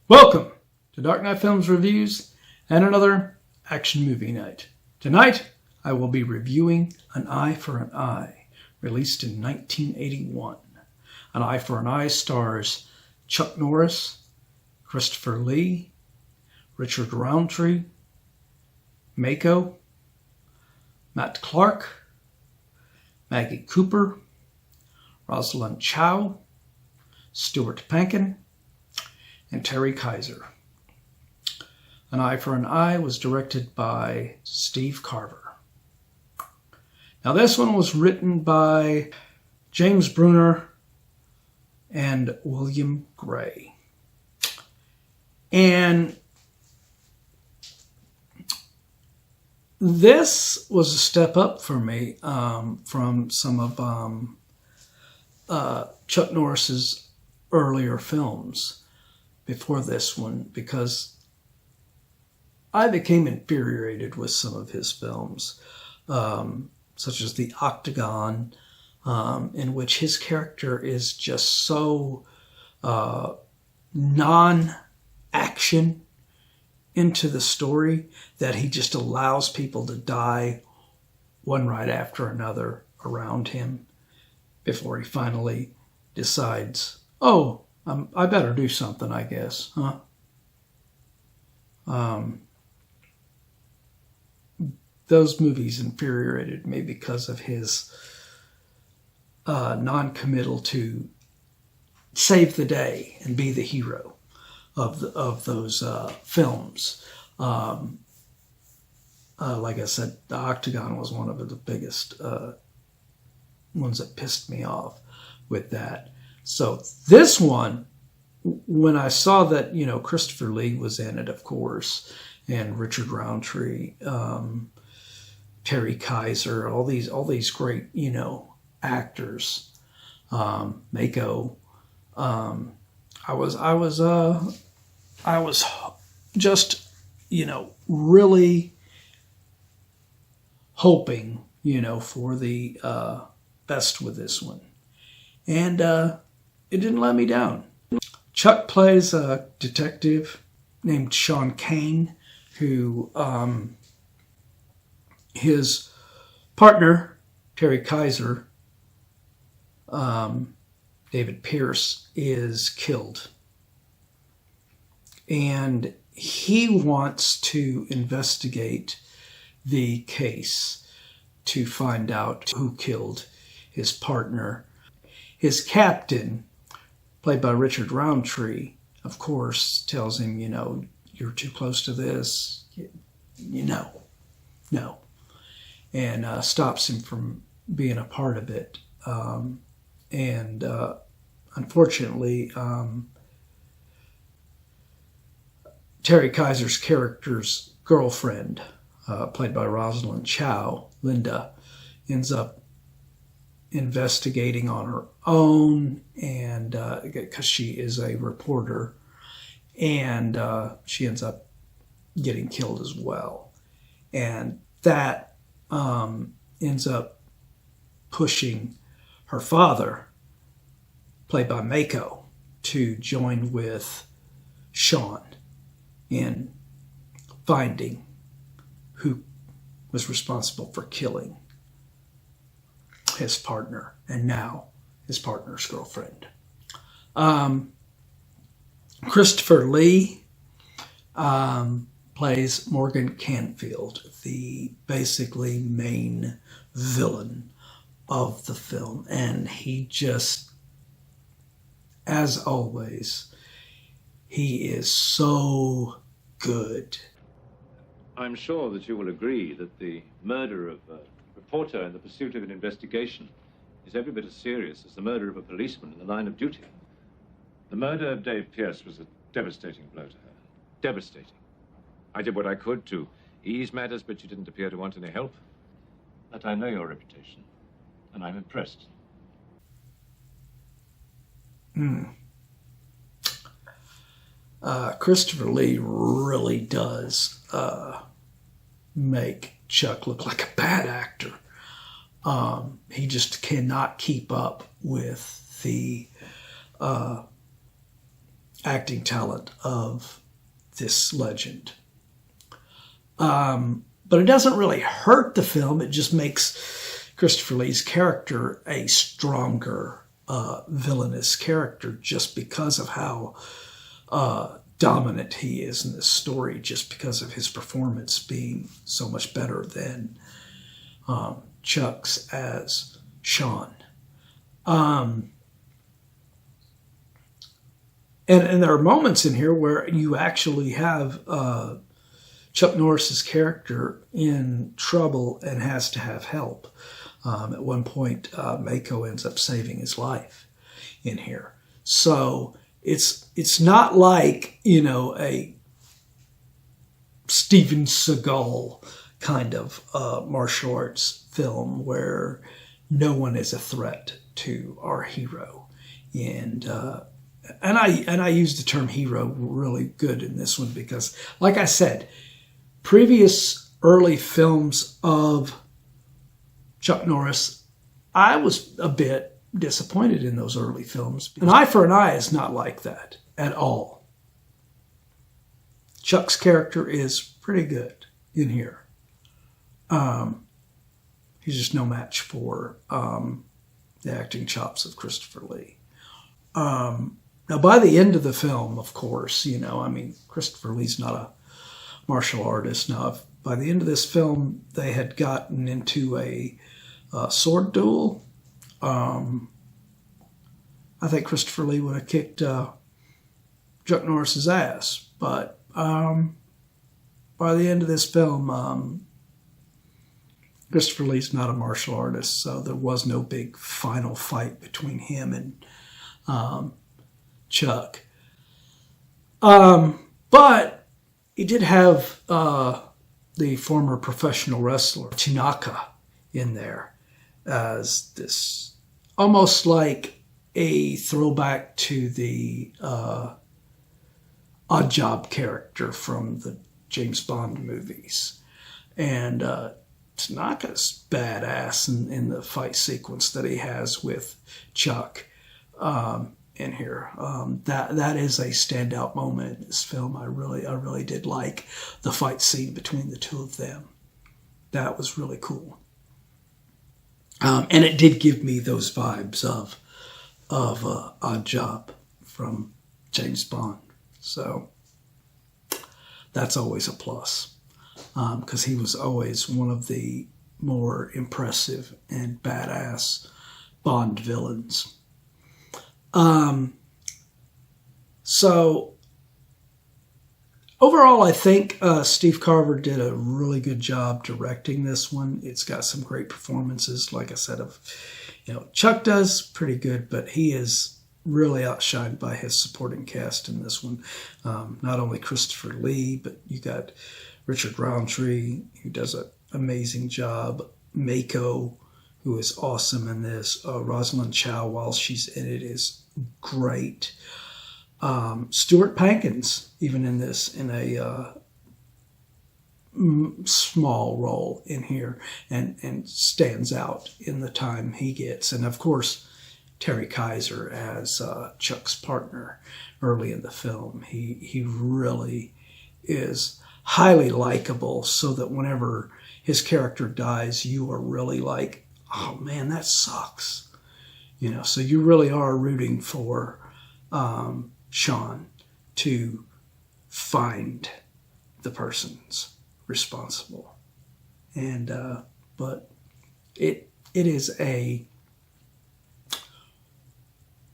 Welcome to Dark Knight Films Reviews and another action movie night. Tonight, I will be reviewing An Eye for an Eye, released in 1981. An Eye for an Eye stars Chuck Norris, Christopher Lee, Richard Roundtree, Mako, Matt Clark, Maggie Cooper, Rosalind Chao, Stuart Pankin, and Terry Kiser. An Eye for an Eye was directed by Steve Carver. Now this one was written by James Brunner and William Gray. And this was a step up for me from some of Chuck Norris's earlier films before this one, because I became infuriated with some of his films, such as The Octagon, in which his character is just so non-action into the story that he just allows people to die one right after another around him before he finally decides, oh, I better do something, I guess, huh? Those movies infuriated me because of his non-committal to save the day and be the hero of those films. Like I said, The Octagon was one of the biggest ones that pissed me off with that. So this one, when I saw that, Christopher Lee was in it, of course, and Richard Roundtree, Terry Kiser, all these great, actors, Mako, I was just, really hoping, for the best with this one. And it didn't let me down. Chuck plays a detective named Sean Kane, who his partner, Terry Kiser, David Pierce, is killed. And he wants to investigate the case to find out who killed his partner. His captain, played by Richard Roundtree, of course, tells him, you're too close to this. No. And stops him from being a part of it. And unfortunately, Terry Kiser's character's girlfriend, played by Rosalind Chao, Linda, ends up investigating on her own, and because she is a reporter, and she ends up getting killed as well. And that ends up pushing her father, played by Mako, to join with Sean in finding who was responsible for killing his partner, and now his partner's girlfriend. Christopher Lee plays Morgan Canfield, the basically main villain of the film. And he just, as always, he is so good. I'm sure that you will agree that the murder of a reporter in the pursuit of an investigation is every bit as serious as the murder of a policeman in the line of duty. The murder of Dave Pierce was a devastating blow to her. Devastating. I did what I could to ease matters, but you didn't appear to want any help. But I know your reputation, and I'm impressed. Christopher Lee really does make Chuck look like a bad actor. He just cannot keep up with the acting talent of this legend. But it doesn't really hurt the film. It just makes Christopher Lee's character a stronger villainous character just because of how dominant he is in this story, just because of his performance being so much better than Chuck's as Sean. And there are moments in here where you actually have Chuck Norris's character in trouble and has to have help. At one point, Mako ends up saving his life in here. So it's not like, a Steven Seagal kind of martial arts film where no one is a threat to our hero. And I use the term hero really good in this one because, like I said, previous early films of Chuck Norris, I was a bit disappointed in those early films. An Eye for an Eye is not like that at all. Chuck's character is pretty good in here. He's just no match for the acting chops of Christopher Lee. Now, by the end of the film, of course, Christopher Lee's not a martial artist. Now, by the end of this film, they had gotten into a sword duel. I think Christopher Lee would have kicked Chuck Norris's ass. But by the end of this film, Christopher Lee's not a martial artist, so there was no big final fight between him and Chuck. But he did have the former professional wrestler Tanaka in there as this, almost like a throwback to the Odd Job character from the James Bond movies. And Tanaka's badass in the fight sequence that he has with Chuck in here. That is a standout moment in this film. I really did like the fight scene between the two of them. That was really cool. And it did give me those vibes of Odd Job from James Bond. So that's always a plus. Because he was always one of the more impressive and badass Bond villains. So overall, I think Steve Carver did a really good job directing this one. It's got some great performances, like I said, Chuck does pretty good, but he is really outshined by his supporting cast in this one. Not only Christopher Lee, but you got Richard Roundtree, who does an amazing job. Mako, who is awesome in this. Rosalind Chao, while she's in it, is great. Stuart Pankin's even in this in a small role in here and stands out in the time he gets. And of course, Terry Kiser as Chuck's partner early in the film. He really is highly likable, so that whenever his character dies, you are really like, oh man, that sucks. So you really are rooting for Sean to find the persons responsible. And but it is a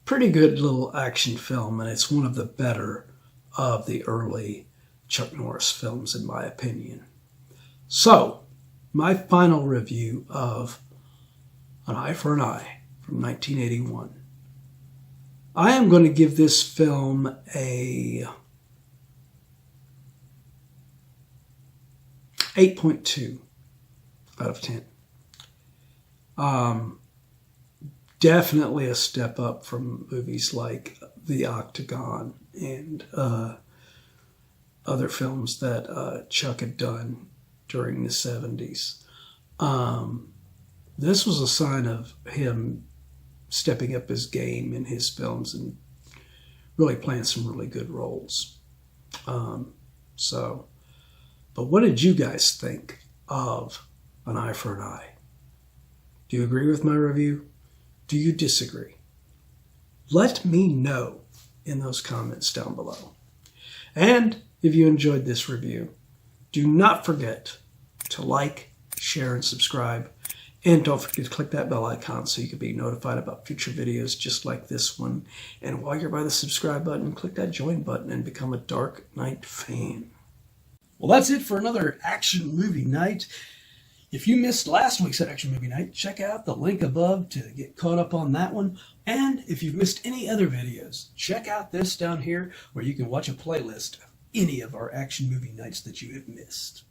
pretty good little action film, and it's one of the better of the early Chuck Norris films, in my opinion. So, my final review of An Eye for an Eye from 1981. I am going to give this film a 8.2 out of 10. Definitely a step up from movies like The Octagon and other films that Chuck had done during the 70s. This was a sign of him stepping up his game in his films and really playing some really good roles. But what did you guys think of An Eye for an Eye? Do you agree with my review? Do you disagree? Let me know in those comments down below. And if you enjoyed this review, do not forget to like, share, and subscribe. And don't forget to click that bell icon so you can be notified about future videos just like this one. And while you're by the subscribe button, click that join button and become a Dark Knight fan. Well, that's it for another action movie night. If you missed last week's action movie night, check out the link above to get caught up on that one. And if you've missed any other videos, check out this down here where you can watch a playlist of any of our action movie nights that you have missed.